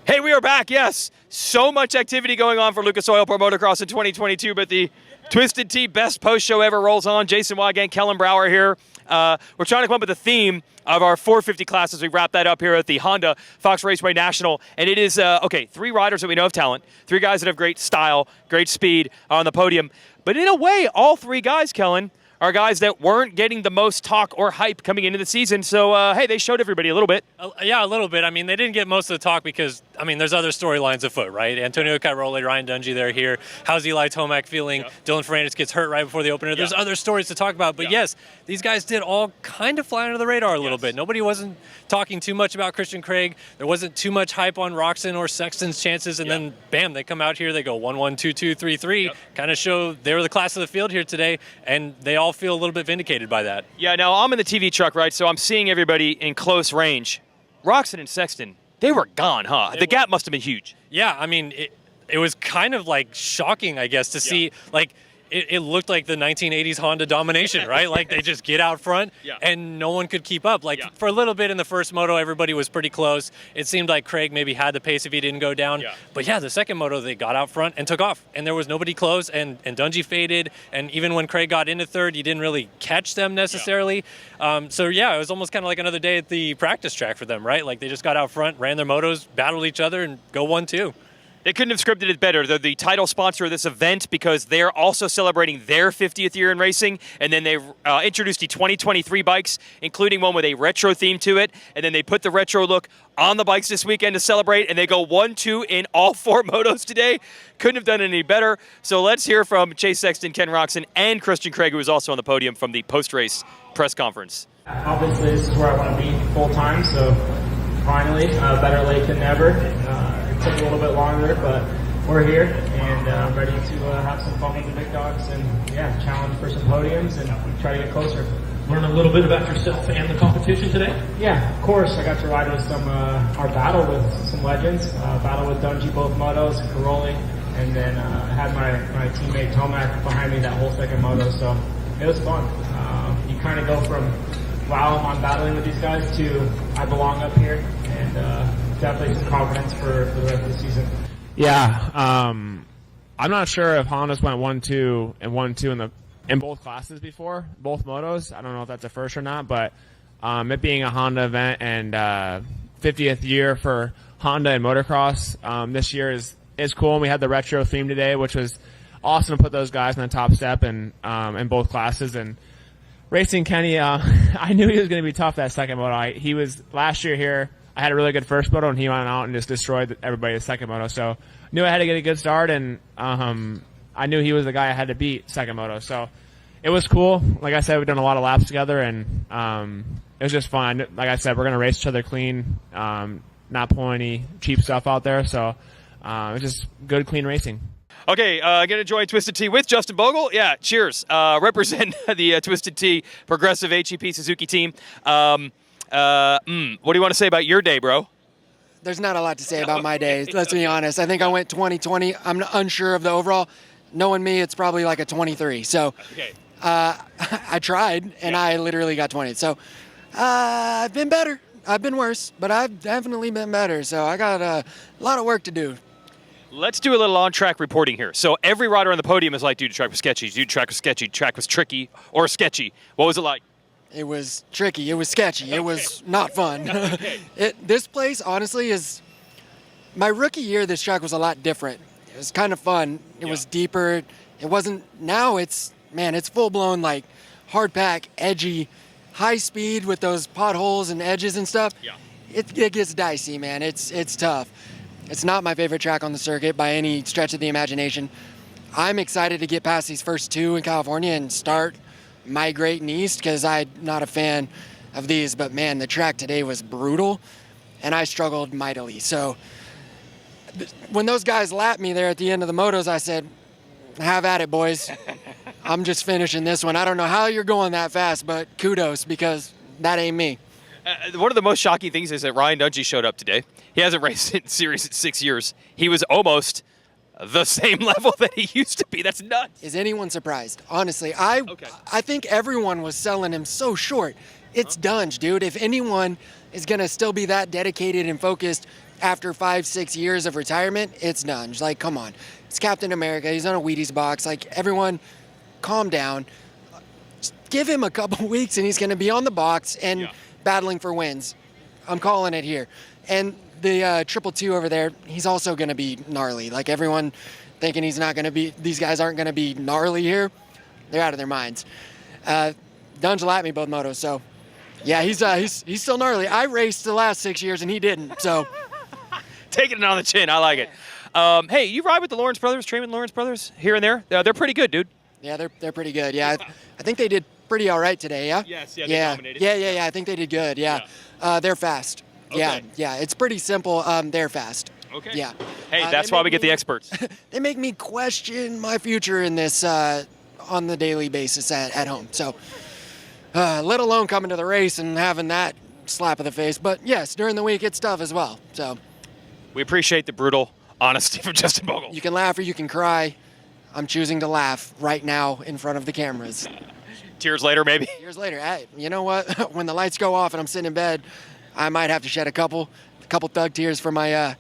Hey, we are back, yes. So much activity going on for Lucas Oil Pro Motocross in 2022, but the Twisted Tea best post show ever rolls on. Jason Weigandt, Kellen, Brauer here. We're trying to come up with a theme of our 450 classes. We wrap that up here at the Honda Fox Raceway National. And it is, 3 riders that we know have talent, 3 guys that have great style, great speed on the podium. But in a way, all 3 guys, Kellen, are guys that weren't getting the most talk or hype coming into the season. So, hey, they showed everybody a little bit. Yeah, a little bit. I mean, they didn't get most of the talk because, I mean, there's other storylines afoot, right? Antonio Cairoli, Ryan Dungey, they're here. How's Eli Tomac feeling? Yep. Dylan Ferrandis gets hurt right before the opener. Yep. There's other stories to talk about. But yes, these guys did all kind of fly under the radar a little bit. Nobody wasn't talking too much about Christian Craig. There wasn't too much hype on Roxon or Sexton's chances. And then, bam, they come out here. They go 1-1, 2-2, 3-3. Kind of show they were the class of the field here today. And they all feel a little bit vindicated by that. Yeah, now I'm in the TV truck, right? So I'm seeing everybody in close range. Roxon and Sexton, they were gone, huh? The gap must have been huge. Yeah, I mean, it was kind of like shocking, I guess, to see, like, it looked like the 1980s Honda domination, right? Like, they just get out front, and no one could keep up. Like, for a little bit in the first moto, everybody was pretty close. It seemed like Craig maybe had the pace if he didn't go down. But, yeah, the second moto, they got out front and took off, and there was nobody close, and Dungey faded, and even when Craig got into third, you didn't really catch them necessarily. So, yeah, it was almost kind of like another day at the practice track for them, right? Like, they just got out front, ran their motos, battled each other, and go 1-2. They couldn't have scripted it better. They're the title sponsor of this event because they're also celebrating their 50th year in racing. And then they introduced the 2023 bikes, including one with a retro theme to it. And then they put the retro look on the bikes this weekend to celebrate. And they go 1-2 in all 4 motos today. Couldn't have done it any better. So let's hear from Chase Sexton, Ken Roxon, and Christian Craig, who was also on the podium from the post-race press conference. Obviously, this is where I want to be full time. So finally, better late than never. Took a little bit longer, but we're here and ready to have some fun with the big dogs and challenge for some podiums and try to get closer. Learn a little bit about yourself and the competition today? Yeah, of course. I got to ride with some our battle with some legends. Battle with Dungey both motos, Cairoli, and then had my teammate Tomac behind me that whole second moto. So it was fun. You kind of go from wow, I'm battling with these guys to I belong up here and. Definitely some confidence for the rest of the season. Yeah, I'm not sure if Honda's went 1-2 and 1-2 in both classes before, both motos. I don't know if that's a first or not, but it being a Honda event and 50th year for Honda and motocross this year is cool. And we had the retro theme today, which was awesome to put those guys in the top step and in both classes. And racing Kenny, I knew he was going to be tough that second moto. He was last year here. I had a really good first moto, and he went out and just destroyed everybody the second moto. So knew I had to get a good start, and I knew he was the guy I had to beat second moto. So it was cool. Like I said, we've done a lot of laps together, and it was just fun. Like I said, we're going to race each other clean, not pull any cheap stuff out there. So it was just good, clean racing. Okay, going to join Twisted Tea with Justin Bogle. Yeah, cheers. Represent the Twisted Tea Progressive HEP Suzuki team. What do you want to say about your day, bro? There's not a lot to say about my day, let's be honest. I think I went 20-20. I'm unsure of the overall. Knowing me, it's probably like a 23. So I tried, and I literally got 20. So I've been better. I've been worse, but I've definitely been better. So I got a lot of work to do. Let's do a little on-track reporting here. So every rider on the podium is like, dude, the track was sketchy. Dude, the track was sketchy. The track was tricky or sketchy. What was it like? It was tricky. It was sketchy. It was not fun. This place, honestly, is my rookie year. This track was a lot different. It was kind of fun. It was deeper. It wasn't. Now it's full blown like hard pack, edgy, high speed with those potholes and edges and stuff. Yeah. It gets dicey, man. It's tough. It's not my favorite track on the circuit by any stretch of the imagination. I'm excited to get past these first 2 in California and start migrating east because I'm not a fan of these, but man, the track today was brutal and I struggled mightily. So when those guys lapped me there at the end of the motos, I said, have at it, boys. I'm just finishing this one. I don't know how you're going that fast, but kudos because that ain't me. One of the most shocking things is that Ryan Dungey showed up today. He hasn't raced in series in 6 years. He was almost the same level that he used to be. That's nuts. Is anyone surprised? Honestly, I think everyone was selling him so short. It's Dunge, dude. If anyone is going to still be that dedicated and focused after 5-6 years of retirement, it's Dunge. Like, come on. It's Captain America. He's on a Wheaties box. Like, everyone, calm down. Just give him a couple weeks, and he's going to be on the box and battling for wins. I'm calling it here. And the 222 over there, he's also going to be gnarly. Like, everyone thinking he's not going to be, these guys aren't going to be gnarly here, they're out of their minds. Dunge lapped me both motos, so yeah, he's still gnarly. I raced the last 6 years and he didn't, so. Taking it on the chin, I like it. Hey, you ride with the Lawrence brothers, Trayman Lawrence brothers, here and there? They're pretty good, dude. Yeah, they're pretty good. Yeah, I think they did pretty all right today. Yeah. Yes. They dominated. Yeah. I think they did good. Yeah. They're fast. Okay. Yeah. It's pretty simple. They're fast. Okay. Yeah. Hey, that's why we get the experts. They make me question my future in this on the daily basis at home. So, let alone coming to the race and having that slap of the face. But yes, during the week it's tough as well. So. We appreciate the brutal honesty from Justin Bogle. You can laugh or you can cry. I'm choosing to laugh right now in front of the cameras. Tears later, maybe. Years later, you know what? When the lights go off and I'm sitting in bed, I might have to shed a couple thug tears for my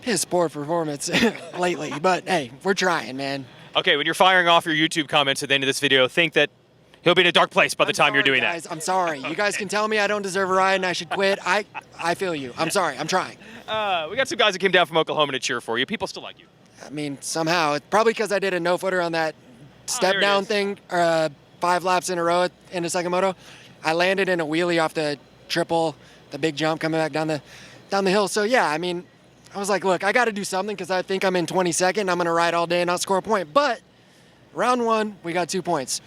his poor performance lately. But hey, we're trying, man. Okay, when you're firing off your YouTube comments at the end of this video, think that he'll be in a dark place by the time you're doing guys, that. I'm sorry. You guys can tell me I don't deserve a ride and I should quit. I feel you. I'm sorry. I'm trying. We got some guys that came down from Oklahoma to cheer for you. People still like you. I mean, somehow. It's probably because I did a no-footer on that step down thing 5 laps in a row in the second moto. I landed in a wheelie off the triple, the big jump coming back down the hill. So, yeah, I mean, I was like, look, I got to do something because I think I'm in 22nd. I'm going to ride all day and not score a point. But round 1, we got 2 points.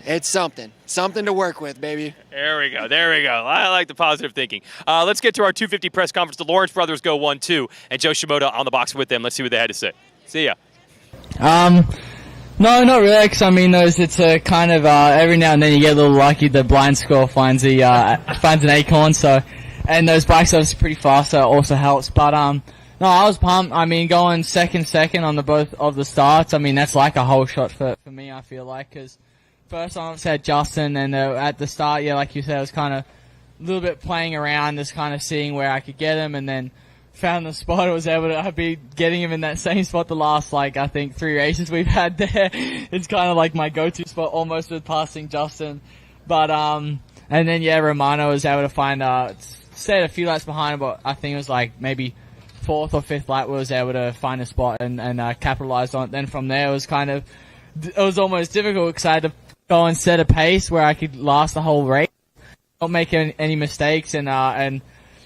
It's something to work with, baby. There we go. I like the positive thinking. Let's get to our 250 press conference. The Lawrence brothers go 1-2, and Joe Shimoda on the box with them. Let's see what they had to say. See ya. No, not really, because I mean, it's a kind of, every now and then you get a little lucky, the blind score finds an acorn, so, and those bikes are obviously pretty fast, so it also helps, but, no, I was pumped. I mean, going second on the both of the starts, I mean, that's like a whole shot for me, I feel like, because first I obviously had Justin, and at the start, yeah, like you said, I was kind of a little bit playing around, just kind of seeing where I could get him, and then found the spot. I was able to be getting him in that same spot the last, like, I think 3 races we've had there. It's kind of like my go-to spot almost with passing Justin. But, and then, yeah, Romano was able to find, stayed a few laps behind, but I think it was like maybe 4th or 5th lap was able to find a spot and capitalized on it. Then from there it was almost difficult because I had to go and set a pace where I could last the whole race, not make any mistakes, and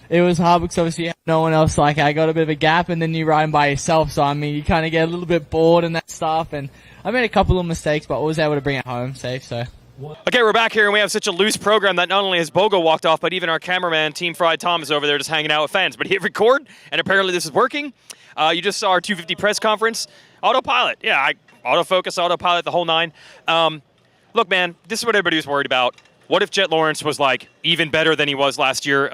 it was hard because obviously you have no one else. Like, I got a bit of a gap, and then you're riding by yourself. So, I mean, you kind of get a little bit bored and that stuff. And I made a couple of mistakes, but I was able to bring it home safe. So. Okay, we're back here, and we have such a loose program that not only has Bogo walked off, but even our cameraman, Team Fried Tom, is over there just hanging out with fans. But he hit record, and apparently this is working. You just saw our 250 press conference. Autopilot. Yeah, autofocus, autopilot, the whole 9. Look, man, this is what everybody was worried about. What if Jett Lawrence was, like, even better than he was last year?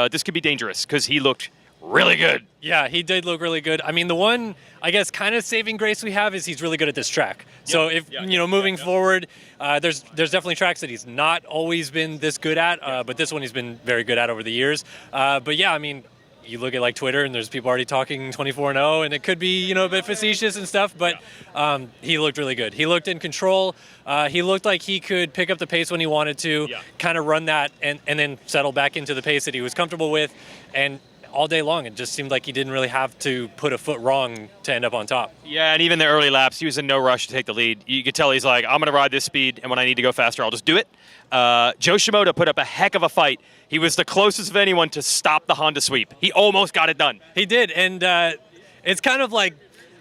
This could be dangerous because he looked really good. Yeah, he did look really good. I mean, the one, I guess, kind of saving grace we have is he's really good at this track. So if, moving forward, there's definitely tracks that he's not always been this good at, but this one he's been very good at over the years. But, yeah, I mean, you look at, like, Twitter, and there's people already talking 24-0, and it could be, a bit facetious and stuff, but he looked really good. He looked in control. He looked like he could pick up the pace when he wanted to, kind of run that, and then settle back into the pace that he was comfortable with, and all day long, it just seemed like he didn't really have to put a foot wrong to end up on top. Yeah, and even the early laps, he was in no rush to take the lead. You could tell he's like, I'm going to ride this speed, and when I need to go faster, I'll just do it. Joe Shimoda put up a heck of a fight. He was the closest of anyone to stop the Honda sweep. He almost got it done. He did, and it's kind of like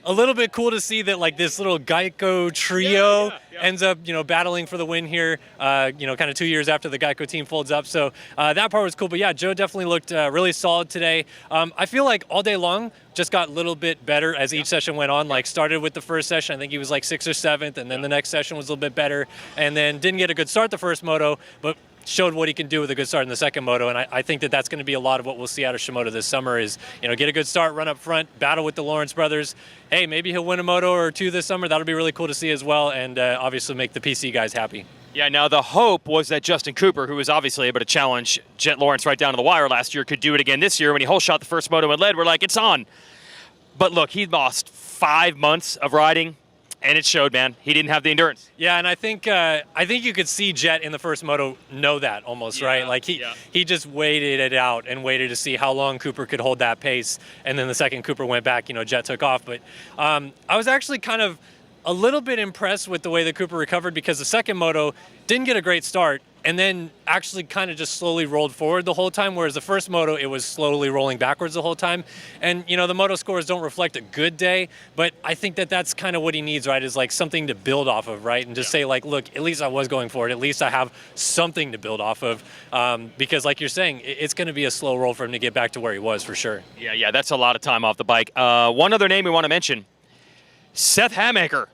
a little bit cool to see that, like, this little Geico trio ends up, battling for the win here, kind of 2 years after the Geico team folds up. So that part was cool. But, yeah, Joe definitely looked really solid today. I feel like all day long just got a little bit better as each session went on. Like, started with the first session, I think he was like 6th or 7th, and then the next session was a little bit better. And then didn't get a good start the first moto, but showed what he can do with a good start in the second moto, and I think that that's going to be a lot of what we'll see out of Shimoda this summer is, get a good start, run up front, battle with the Lawrence brothers. Hey, maybe he'll win a moto or 2 this summer. That'll be really cool to see as well, and obviously make the PC guys happy. Yeah, now the hope was that Justin Cooper, who was obviously able to challenge Jett Lawrence right down to the wire last year, could do it again this year. When he whole shot the first moto and led, we're like, it's on. But look, he lost 5 months of riding, and it showed, man. He didn't have the endurance. Yeah, and I think you could see Jett in the first moto know that almost, right? Like he just waited it out and waited to see how long Cooper could hold that pace. And then the second Cooper went back, Jett took off. But I was actually kind of a little bit impressed with the way that Cooper recovered, because the second moto didn't get a great start and then actually kind of just slowly rolled forward the whole time, whereas the first moto, it was slowly rolling backwards the whole time. And, the moto scores don't reflect a good day, but I think that that's kind of what he needs, right, is like something to build off of, right, and just say, like, look, at least I was going for it. At least I have something to build off of, because, like you're saying, it's going to be a slow roll for him to get back to where he was, for sure. Yeah, that's a lot of time off the bike. One other name we want to mention, Seth Hamaker,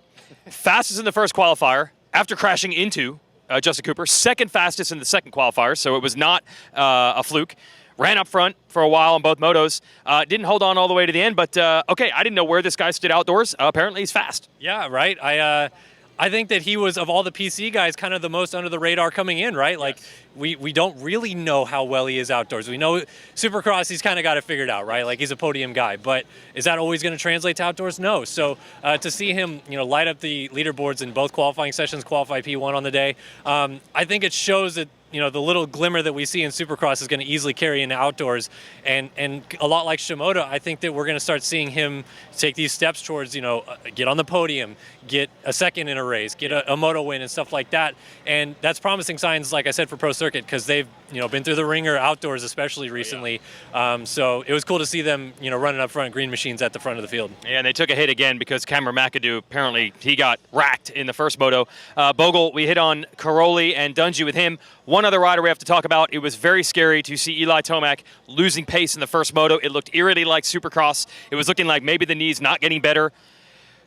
fastest in the first qualifier after crashing into Justin Cooper, second fastest in the second qualifier, so it was not a fluke. Ran up front for a while on both motos. Didn't hold on all the way to the end, but okay, I didn't know where this guy stood outdoors. Apparently he's fast. Yeah, right. I think that he was, of all the PC guys, kind of the most under the radar coming in, right? Like, we don't really know how well he is outdoors. We know Supercross, he's kind of got it figured out, right? Like, he's a podium guy. But is that always going to translate to outdoors? No. So to see him, light up the leaderboards in both qualifying sessions, qualify P1 on the day, I think it shows that, the little glimmer that we see in Supercross is going to easily carry into outdoors. And a lot like Shimoda, I think that we're going to start seeing him take these steps towards, get on the podium, get a second in a race, get a moto win and stuff like that. And that's promising signs, like I said, for Pro Circuit, because they've, been through the ringer outdoors, especially recently. So it was cool to see them, running up front, green machines at the front of the field. Yeah, and they took a hit again because Cameron McAdoo, apparently he got racked in the first moto. Bogle, we hit on Caroli and Dungey with him. One other rider we have to talk about. It was very scary to see Eli Tomac losing pace in the first moto. It looked eerily like Supercross. It was looking like maybe the knee's not getting better,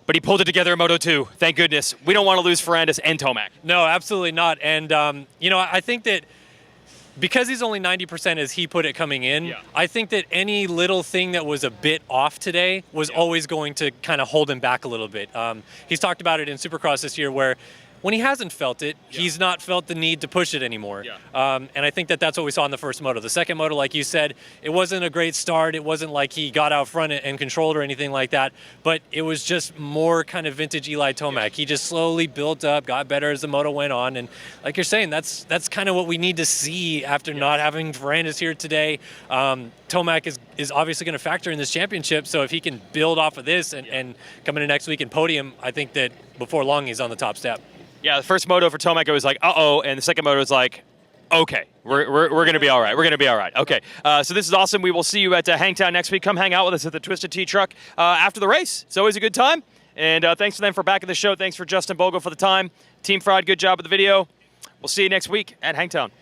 but he pulled it together in Moto 2. Thank goodness. We don't want to lose Ferrandis and Tomac. No, absolutely not. And, I think that because he's only 90% as he put it coming in, I think that any little thing that was a bit off today was always going to kind of hold him back a little bit. He's talked about it in Supercross this year where when he hasn't felt it, he's not felt the need to push it anymore. And I think that that's what we saw in the first moto. The second moto, like you said, it wasn't a great start. It wasn't like he got out front and controlled or anything like that. But it was just more kind of vintage Eli Tomac. He just slowly built up, got better as the moto went on. And like you're saying, that's kind of what we need to see after not having Ferrandis here today. Tomac is obviously going to factor in this championship. So if he can build off of this and come into next week and podium, I think that before long he's on the top step. Yeah, the first moto for Tomac, it was like, uh-oh, and the second moto was like, okay, we're going to be all right. We're going to be all right. Okay, so this is awesome. We will see you at Hangtown next week. Come hang out with us at the Twisted Tea truck after the race. It's always a good time. And thanks to them for backing the show. Thanks for Justin Bogle for the time. Team Fried, good job with the video. We'll see you next week at Hangtown.